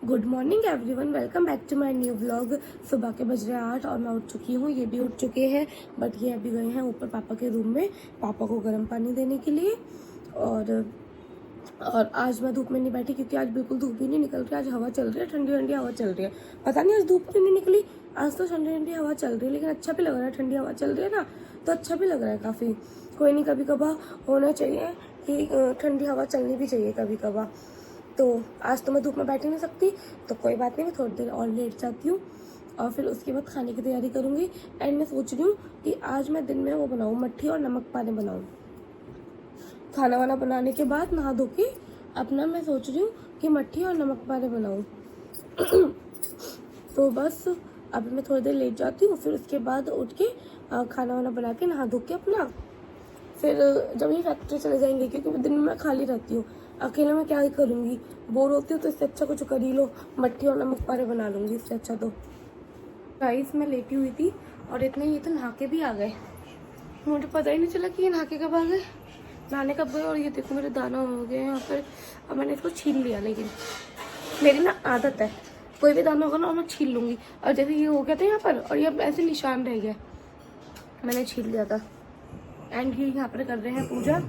Good morning everyone, welcome back to my new vlog. सुबह के बज रहे 8 और मैं उठ चुकी हूँ, ये भी उठ चुके हैं। बट ये अभी गए हैं ऊपर पापा के रूम में पापा को गर्म पानी देने के लिए। और आज मैं धूप में नहीं बैठी क्योंकि आज बिल्कुल धूप भी नहीं निकल रही। आज हवा चल रही है, ठंडी ठंडी हवा चल रही है। पता नहीं आज धूप क्यों नहीं निकली। आज तो ठंडी ठंडी हवा चल रही है, लेकिन अच्छा भी लग रहा है। ठंडी हवा चल रही है ना, तो अच्छा भी लग रहा है काफ़ी। कोई नहीं, कभी कभार होना चाहिए कि ठंडी हवा चलनी भी चाहिए कभी कभार। तो आज तो मैं धूप में बैठ नहीं सकती, तो कोई बात नहीं, मैं थोड़ी देर और लेट जाती हूँ और फिर उसके बाद खाने की तैयारी करूँगी। एंड मैं सोच रही हूँ कि आज मैं दिन में वो बनाऊँ, मट्ठी और नमक पानी बनाऊँ। खाना वाना बनाने के बाद नहा धो के अपना मैं सोच रही हूँ कि मट्ठी और नमक पानी बनाऊँ। तो बस अभी मैं थोड़ी देर लेट जाती हूँ, फिर उसके बाद उठ के खाना वाना बना के नहा धो के अपना फिर जब ये फैक्ट्री चले जाएंगे, क्योंकि दिन में मैं खाली रहती हूँ, अकेले में क्या ही करूँगी, बोर होती हूँ। तो इससे अच्छा कुछ कर ही लो, मट्ठी और नमक पारे बना लूँगी इससे अच्छा। तो राइस मैं लेटी हुई थी और इतने ये तो नहा के भी आ गए, मुझे पता ही नहीं चला कि ये नहा के कब आ गए, नहाने कब गए। और ये देखो मेरे दाना हो गए यहाँ पर। अब मैंने इसको छील लिया, लेकिन मेरी ना आदत है, कोई भी दाना होगा ना और मैं छील लूँगी। और जैसे ये हो गया था यहाँ पर और ये ऐसे निशान रह गया, मैंने छील लिया था। एंड ये यहाँ पर कर रहे हैं पूजा।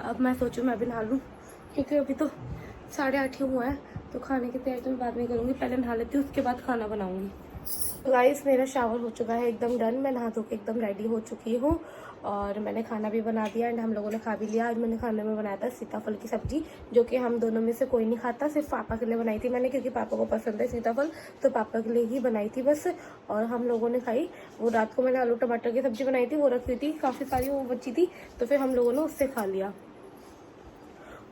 अब मैं सोचूं मैं भी नहा लूँ, क्योंकि अभी तो 8:30 ही हुआ है। तो खाने की तैयारी तो मैं बाद में करूँगी, पहले नहा लेती हूँ, उसके बाद खाना बनाऊँगी। तो गाइस मेरा शावर हो चुका है एकदम डन, मैं नहा धो के एकदम रेडी हो चुकी हूँ और मैंने खाना भी बना दिया एंड हम लोगों ने खा भी लिया। आज मैंने खाने में बनाया था सीताफल की सब्जी, जो कि हम दोनों में से कोई नहीं खाता, सिर्फ पापा के लिए बनाई थी मैंने, क्योंकि पापा को पसंद है सीताफल, तो पापा के लिए ही बनाई थी बस। और हम लोगों ने खाई। वो रात को मैंने आलू टमाटर की सब्जी बनाई थी, वो रखी थी काफ़ी सारी, वो बची थी, तो फिर हम लोगों ने उससे खा लिया।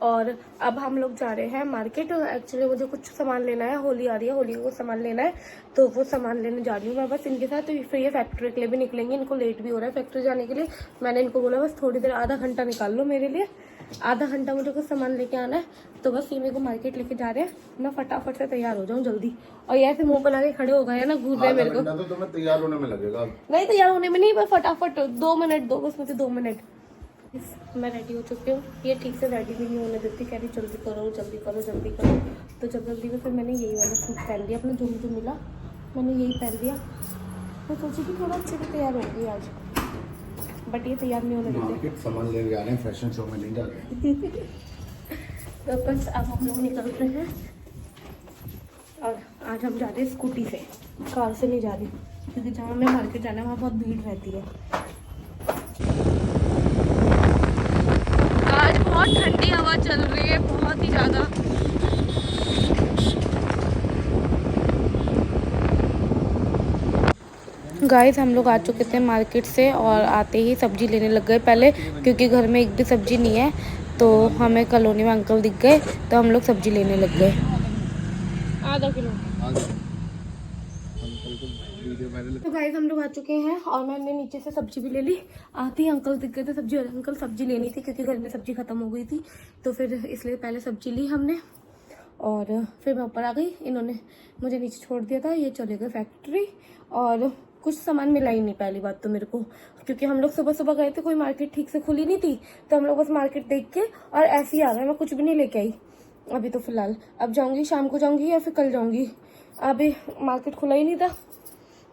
और अब हम लोग जा रहे हैं मार्केट। एक्चुअली मुझे कुछ सामान लेना है, होली आ रही है, होली को सामान लेना है, तो वो सामान लेने जा रही हूँ मैं बस इनके साथ। तो फिर ये फैक्ट्री के लिए भी निकलेंगे, इनको लेट भी हो रहा है फैक्ट्री जाने के लिए। मैंने इनको बोला बस थोड़ी देर, आधा घंटा निकाल लो मेरे लिए, आधा घंटा मुझे कुछ सामान लेके आना है। तो बस ये मेरे को मार्केट लेके जा रहे हैं, मैं फटाफट से तैयार हो जाऊँ जल्दी। और ये ऐसे मुँह बना के खड़े हो गए हैं ना, घूर रहे हैं मेरे को। तो तुम्हें तैयार होने में लगेगा। नहीं, तैयार होने में नहीं, बस फटाफट 2 मिनट दो, बस मुझे 2 मिनट। मैं रेडी हो चुकी हूँ, ये ठीक से रेडी भी नहीं होने देती, कह रही जल्दी करो जल्दी करो जल्दी करो। तो जब जल्दी में फिर मैंने यही वाला सूट पहन लिया, अपना जो मिला मैंने यही पहन लिया। मैं सोची कि थोड़ा अच्छे से तैयार होगी आज, बट ये तैयार नहीं होने देते। सामान ले जा रहे हैं, फैशन शो में नहीं जा रहे। तो बस अब हम लोग निकल रहे हैं और आज हम जा रहे हैं स्कूटी से, कार से नहीं जा रही, क्योंकि जहाँ हमें मार्केट जाना है वहाँ बहुत भीड़ रहती है। आज बहुत ठंडी हवा चल रही है, बहुत ही ज़्यादा। गाइस हम लोग आ चुके थे मार्केट से और आते ही सब्जी लेने लग गए पहले, क्योंकि घर में एक भी सब्जी नहीं है। तो हमें कॉलोनी में अंकल दिख गए, तो हम लोग सब्जी लेने लग गए। आधा किलो। तो गाइस हम लोग आ चुके हैं और मैंने नीचे से सब्जी भी ले ली। आते ही अंकल दिख गए थे सब्जी, और अंकल सब्जी लेनी थी क्योंकि घर में सब्जी खत्म हो गई थी, तो फिर इसलिए पहले सब्जी ली हमने और फिर मैं ऊपर आ गई। इन्होंने मुझे नीचे छोड़ दिया था, ये चले गए फैक्ट्री। और कुछ सामान मिला ही नहीं पहली बात तो मेरे को, क्योंकि हम लोग सुबह सुबह गए थे, कोई मार्केट ठीक से खुली नहीं थी, तो हम लोग बस मार्केट देख के और ऐसे ही आ गए। मैं कुछ भी नहीं लेके आई अभी तो फिलहाल, अब जाऊंगी शाम को जाऊंगी या फिर कल जाऊंगी। अभी मार्केट खुला ही नहीं था,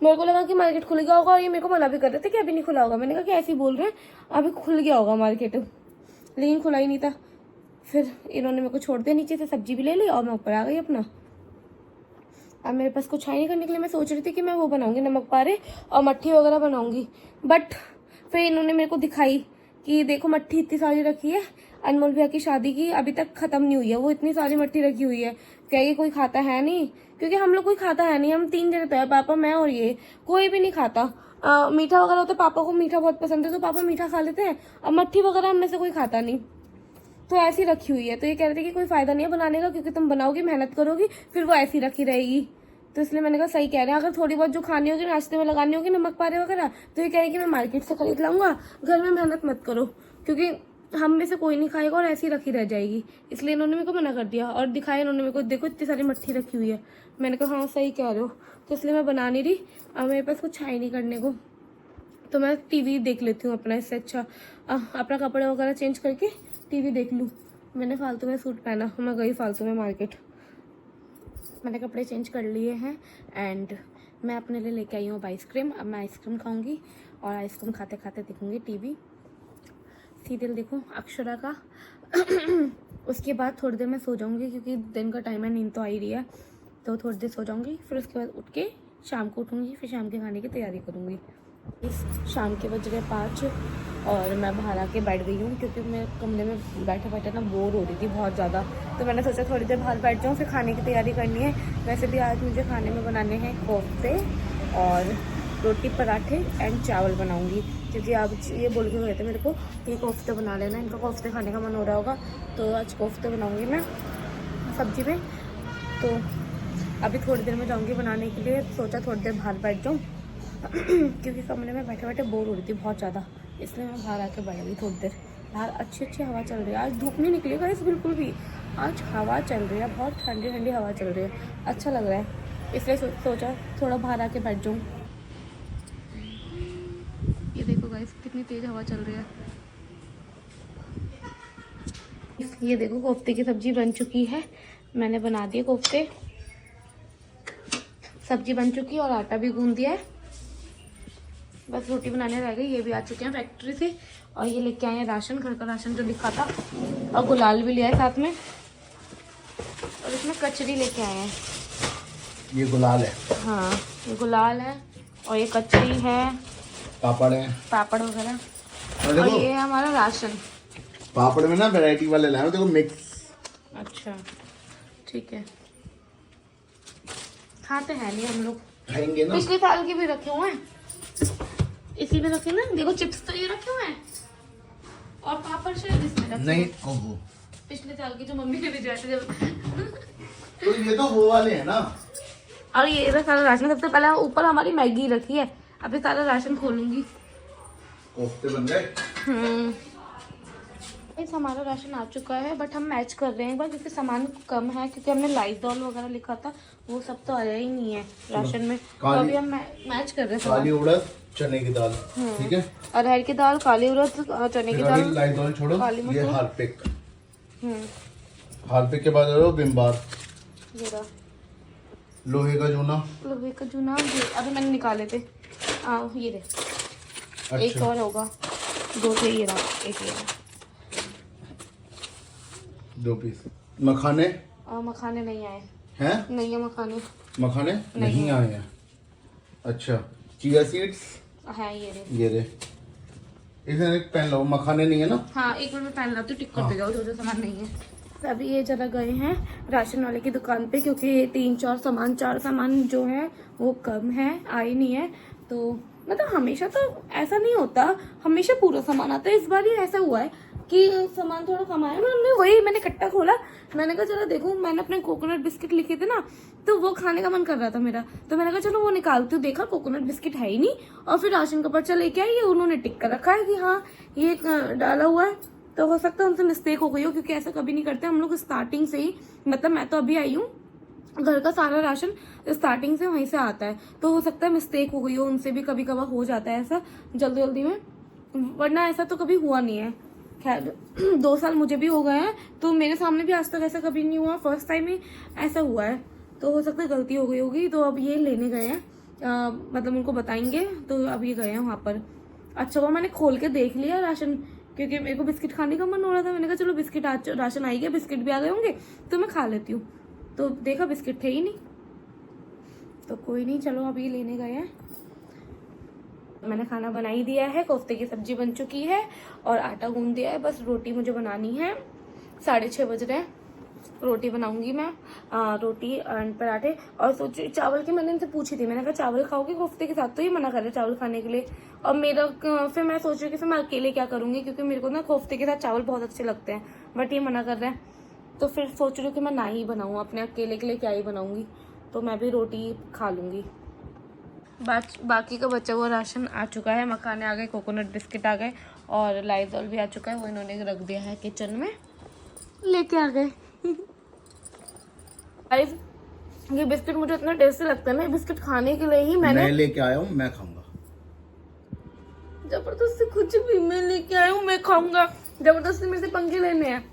मेरे को लगा कि मार्केट खुल गया होगा, और ये मेरे को मना भी कर रहे थे कि अभी नहीं खुला होगा। मैंने कहा कि ऐसे ही बोल रहे हैं, अभी खुल गया होगा मार्केट, लेकिन खुला ही नहीं था। फिर इन्होंने मेरे को छोड़ दिया, नीचे से सब्जी भी ले ली और मैं ऊपर आ गई अपना। अब मेरे पास कुछ है नहीं करने के लिए, मैं सोच रही थी कि मैं वो बनाऊंगी नमक पारे और मट्ठी वगैरह बनाऊंगी, बट फिर इन्होंने मेरे को दिखाई कि देखो मट्ठी इतनी सारी रखी है, अनमोल भैया की शादी की अभी तक खत्म नहीं हुई है, वो इतनी सारी मट्ठी रखी हुई है। क्या ये कोई खाता है नहीं? क्योंकि हम लोग कोई खाता है नहीं, हम 3 जने तो है, पापा मैं और ये, कोई भी नहीं खाता। मीठा वगैरह होता है, पापा को मीठा बहुत पसंद है, तो पापा मीठा खा लेते हैं, और मट्ठी वगैरह हम में से कोई खाता नहीं, तो ऐसी रखी हुई है। तो ये कह रहे थे कि कोई फायदा नहीं है बनाने का, क्योंकि तुम बनाओगी मेहनत करोगी फिर वो ऐसी रखी रहेगी। तो इसलिए मैंने कहा सही कह रहे हैं, अगर थोड़ी बहुत जो खानी होगी नाश्ते में लगानी होगी नमक पारे वगैरह, तो ये कह रहे हैं कि मैं मार्केट से खरीद लाऊंगा, घर में मेहनत मत करो, क्योंकि हम में से कोई नहीं खाएगा और ऐसी रखी रह जाएगी। इसलिए इन्होंने मेरे को मना कर दिया और दिखाया इन्होंने मेरे को, देखो इतनी सारी मट्ठी रखी हुई है। मैंने कहा हाँ सही कह रहे हो, तो इसलिए मैं बना नहीं रही। अब मेरे पास कुछ है नहीं करने को, तो मैं टीवी देख लेती हूँ अपना, इससे अच्छा अपना कपड़े वगैरह चेंज करके टीवी देख लूँ। मैंने फालतू में सूट पहना, मैं गई फालतू में मार्केट। मैंने कपड़े चेंज कर लिए हैं एंड मैं अपने लिए लेके आई हूँ आइसक्रीम। अब मैं आइसक्रीम खाऊंगी और आइसक्रीम खाते खाते देखूंगी टीवी, सीरियल देखूँ अक्षरा का। उसके बाद थोड़ी देर में सो जाऊंगी क्योंकि दिन का टाइम है, नींद तो आ ही रही है, तो थोड़ी देर सो जाऊंगी। फिर उसके बाद उठ के शाम को उठूंगी, फिर शाम के खाने की तैयारी करूंगी। इस शाम के बज रहे 5 और मैं बाहर आके बैठ गई हूँ क्योंकि मैं कमरे में बैठे बैठे ना बोर हो रही थी बहुत ज़्यादा। तो मैंने सोचा थोड़ी देर बाहर बैठ जाऊँ, फिर खाने की तैयारी करनी है। वैसे भी आज मुझे खाने में बनाने हैं कोफ्ते और रोटी पराठे एंड चावल बनाऊंगी क्योंकि आप ये बोल के गए थे मेरे को कि कोफ्ते बना लेना, इनका कोफ्ते खाने का मन हो रहा होगा, तो आज कोफ्ते बनाऊंगी मैं सब्जी में। तो अभी थोड़ी देर में जाऊंगी बनाने के लिए, सोचा थोड़ी देर बाहर बैठ जाऊँ क्योंकि कमरे में बैठे बैठे बोर हो रही थी बहुत ज़्यादा, इसलिए मैं बाहर आके बैठ गई थोड़ी देर। बाहर अच्छी अच्छी हवा चल रही है, आज धूप नहीं निकली गाइस बिल्कुल भी, आज हवा चल रही है, बहुत ठंडी ठंडी हवा चल रही है, अच्छा लग रहा है, इसलिए सोचा थोड़ा बाहर आके बैठ जाऊँ। ये देखो गाइस कितनी तेज हवा चल रही है। ये देखो कोफ्ते की सब्जी बन चुकी है, मैंने बना दिए कोफ्ते, सब्जी बन चुकी है और आटा भी गूंद दिया है, बस रोटी बनाने रह गई। ये भी आ चुके हैं फैक्ट्री से और ये लेके आए हैं राशन, घर का राशन जो लिखा था, और गुलाल भी लिया है साथ में, और इसमें कचरी लेके आए हैं। ये गुलाल है, हाँ ये गुलाल है और ये कचरी है, पापड़ है, पापड़ वगैरह, और और ये है हमारा राशन। पापड़ में ना वैरायटी वाले लाए हो, देखो मिक्स। अच्छा ठीक है, खाते हैं नहीं हम लोग, खाएंगे ना। पिछले साल के भी रखे हुए हैं, इसी में रखे ना, देखो चिप्स तो ये रखे हुए हैं और पापड़ शायद इसमें रखे नहीं, हैं। ओहो, पिछले साल की जो मम्मी ने भिजवाए थे जब। तो ये तो वो वाले हैं ना। और ये सारा राशन, सबसे पहले ऊपर हमारी मैगी रखी है, अभी सारा राशन खोलूंगी। कोफ्ते बन गए। इस हमारा राशन आ चुका है, बट हम मैच कर रहे हैं एक बार क्योंकि सामान कम है, क्योंकि हमने लाइजॉल वगैरह लिखा था, वो सब तो आया ही नहीं है राशन में, तो अभी हम मैच कर रहे हैं। काली उड़द चने की दाल, ठीक है, अरहर की दाल, काली उड़द, चने की दाल, लाइजॉल छोड़ो, काली ये मसूर। हार्पिक, हार्पिक के बाद विम बार, ये रहा लोहे का जूना, लोहे का जूना, अभी मैंने निकाले थे, ये रे। अच्छा। एक और होगा, 2 थे, ये रहा, एक ये रहा। 2 पीस मखाने, मखाने नहीं आए हैं? नहीं है मखाने, मखाने नहीं आए हैं। अच्छा, चिया सीड्स है ये रे। ये रे, इसे एक पेन लो, मखाने नहीं है ना। हाँ एक मिनट में पहन लाती हूँ, टिक करते जाओ जो जो सामान नहीं है। अभी ये जरा गए हैं राशन वाले की दुकान पे क्योंकि 4 सामान जो है वो कम है, आई नहीं है, तो मतलब हमेशा तो ऐसा नहीं होता, हमेशा पूरा सामान आता है, इस बार ये ऐसा हुआ है कि सामान थोड़ा कम आया ना, मैंने कट्टा खोला, मैंने कहा चलो देखो, मैंने अपने कोकोनट बिस्किट लिखे थे ना, तो वो खाने का मन कर रहा था मेरा, तो मैंने कहा चलो वो निकालती हूँ, देखा कोकोनट बिस्किट है ही नहीं, और फिर राशन का पर्चा लेके आई, उन्होंने टिक कर रखा है कि हाँ ये डाला हुआ है, तो हो सकता है उनसे मिस्टेक हो गई हो, क्योंकि ऐसा कभी नहीं करते हम लोग स्टार्टिंग से ही, मतलब मैं तो अभी आई हूँ, घर का सारा राशन स्टार्टिंग से वहीं से आता है, तो हो सकता है मिस्टेक हो गई हो, उनसे भी कभी कभार हो जाता है ऐसा जल्दी जल्दी में, वरना ऐसा तो कभी हुआ नहीं है। खैर 2 साल मुझे भी हो गए हैं, तो मेरे सामने भी आज तक ऐसा कभी नहीं हुआ, फर्स्ट टाइम ही ऐसा हुआ है, तो हो सकता है गलती हो गई होगी, तो अब ये लेने गए हैं, मतलब उनको बताएंगे, तो अब ये गए हैं वहाँ पर। अच्छा वो मैंने खोल के देख लिया राशन, क्योंकि मेरे को बिस्किट खाने का मन हो रहा था, मैंने कहा चलो बिस्किट राशन आई गया, बिस्किट भी आ गए होंगे तो मैं खा लेती हूँ, तो देखा बिस्किट थे ही नहीं, तो कोई नहीं, चलो अब ये लेने गए हैं। मैंने खाना बना ही दिया है, कोफ्ते की सब्जी बन चुकी है और आटा गूंद दिया है, बस रोटी मुझे बनानी है, 6:30 बज रहे हैं, रोटी बनाऊंगी मैं, रोटी एंड पराठे। और सोची चावल की मैंने इनसे पूछी थी, मैंने कहा चावल खाओगे कोफ्ते के साथ, तो ये मना कर रहे चावल खाने के लिए, और मेरा फिर मैं सोच रही कि फिर मैं अकेले क्या करूंगी, क्योंकि मेरे को ना कोफ्ते के साथ चावल बहुत अच्छे लगते हैं, बट ये मना कर रहे हैं, तो फिर सोच रही हूँ कि मैं ना ही बनाऊँ, अपने अकेले के लिए क्या ही बनाऊंगी, तो मैं भी रोटी खा लूंगी। बाकी का बचा हुआ राशन आ चुका है, मखाने आ गए, कोकोनट बिस्किट आ गए और लाइजॉल भी आ चुका है, वो इन्होंने रख दिया है किचन में, लेके आ गए। ये बिस्किट मुझे इतना टेस्टी लगता है ना, बिस्किट खाने के लिए ही मैं लेके आया हूँ, मैं खाऊंगा, जबरदस्ती कुछ भी मैं लेके आया हूँ, मैं खाऊंगा, जबरदस्ती मेरे से पंगे लेने हैं।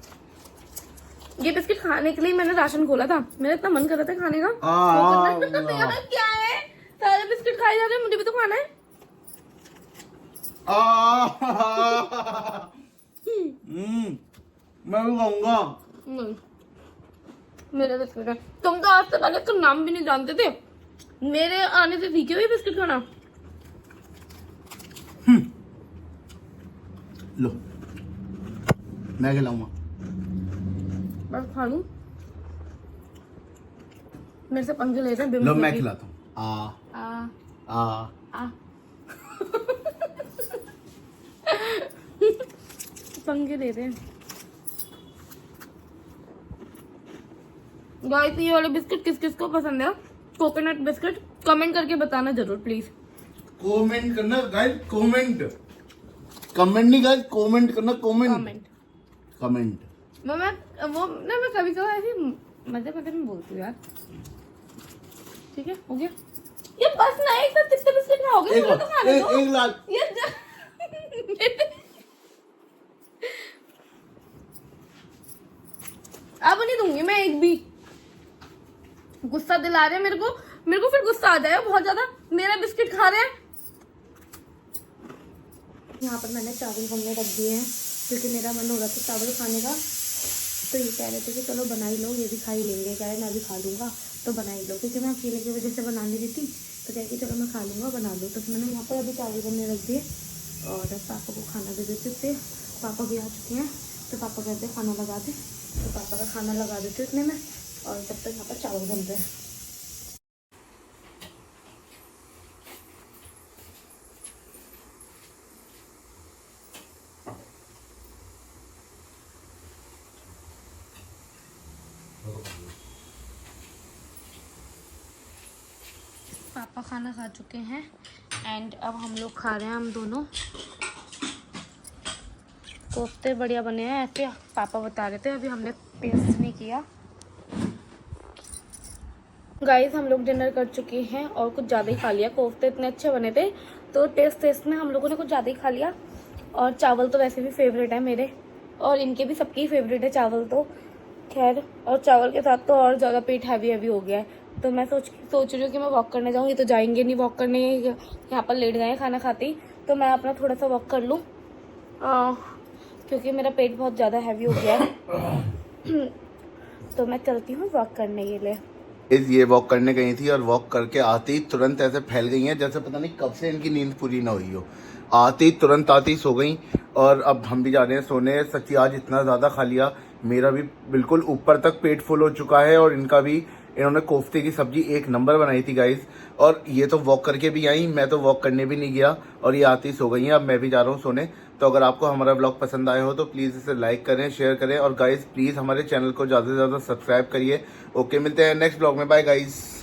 ये बिस्किट खाने के लिए मैंने राशन खोला था, मेरा इतना मन कर रहा था खाने का। यार क्या है, सारे बिस्किट खाए जा रहे हैं, मुझे भी तो खाना है। मैं भी खाऊंगा। नहीं, मेरा बिस्किट है। तुम तो आज से पहले इसका नाम भी नहीं जानते थे, मेरे आने से सीखे हुए बिस्किट खाना। लो मैं खिलाऊंगा। बस खा लूं, मेरे से पंगे ले रहे हैं। लो मैं खिलाता हूँ। आ आ पंगे ले रहे हैं गाइस। ये वाले बिस्किट किस किस को पसंद है, कोकोनट बिस्किट, कमेंट करके बताना जरूर प्लीज। कमेंट करना गाइस, कमेंट नहीं गाइस, कमेंट करना, कमेंट। मैं कभी कभी ऐसे मजे में बोलती हूँ यार। ठीक है, हो गया ये, बस ना। एक साथ कितने बिस्किट खाओगे, मुझे तो खाने दो। एक लाख अब नहीं दूंगी मैं एक भी। गुस्सा दिला रहे हैं मेरे को फिर गुस्सा आ जाएगा बहुत ज्यादा। मेरा बिस्किट खा रहे हैं। यहाँ पर मैंने चावल बनने रख दिए हैं क्योंकि मेरा मन हो रहा था चावल खाने का। तो ये कह रहे थे कि चलो बना ही लो, ये भी खा ही लेंगे। कह रहे मैं भी खा लूंगा तो बना ही लो, क्योंकि मैं अकेले की वजह से बना नहीं रही थी। तो कह के चलो मैं खा लूंगा, बना लो। तो मैंने यहाँ पर अभी चावल बनने रख दिए और पापा को खाना दे देते थे। पापा भी आ चुके हैं तो पापा कहते खाना लगा दे, तो पापा का खाना लगा देते इतने में, और तब तक यहाँ पर चावल बन रहे हैं। पापा खाना खा चुके हैं एंड अब हम लोग खा रहे हैं। हम दोनों कोफ्ते बढ़िया बने हैं ऐसे, पापा बता रहे थे, अभी हमने टेस्ट नहीं किया। गाइस हम लोग डिनर कर चुके हैं और कुछ ज़्यादा ही खा लिया। कोफ्ते इतने अच्छे बने थे तो टेस्ट में हम लोगों ने कुछ ज़्यादा ही खा लिया। और चावल तो वैसे भी फेवरेट है मेरे, और इनके भी, सबकी फेवरेट है चावल तो। खैर, और चावल के साथ तो और ज़्यादा पेट हैवी हो गया है। तो मैं सोच रही हूँ कि मैं वॉक करने जाऊँ। ये तो जाएंगे नहीं वॉक करने, यहाँ पर लेट गए खाना खाते ही। तो मैं अपना थोड़ा सा वॉक कर लूँ क्योंकि मेरा पेट बहुत ज़्यादा हैवी हो गया है। तो मैं चलती हूँ वॉक करने के लिए। ये वॉक करने गई थी और वॉक करके आते ही तुरंत ऐसे फैल गई हैं जैसे पता नहीं कब से इनकी नींद पूरी ना हुई हो। आते ही तुरंत आते ही सो गई और अब हम भी जा रहे हैं सोने। सच्ची आज इतना ज़्यादा खा लिया, मेरा भी बिल्कुल ऊपर तक पेट फुल हो चुका है और इनका भी। इन्होंने कोफ्ते की सब्जी एक नंबर बनाई थी गाइस, और ये तो वॉक करके भी आई, मैं तो वॉक करने भी नहीं गया और ये आती सो गई हैं। अब मैं भी जा रहा हूँ सोने। तो अगर आपको हमारा व्लॉग पसंद आया हो तो प्लीज़ इसे लाइक करें, शेयर करें और गाइस प्लीज़ हमारे चैनल को ज़्यादा से ज़्यादा सब्सक्राइब करिए। ओके, मिलते हैं नेक्स्ट व्लॉग में। Bye guys.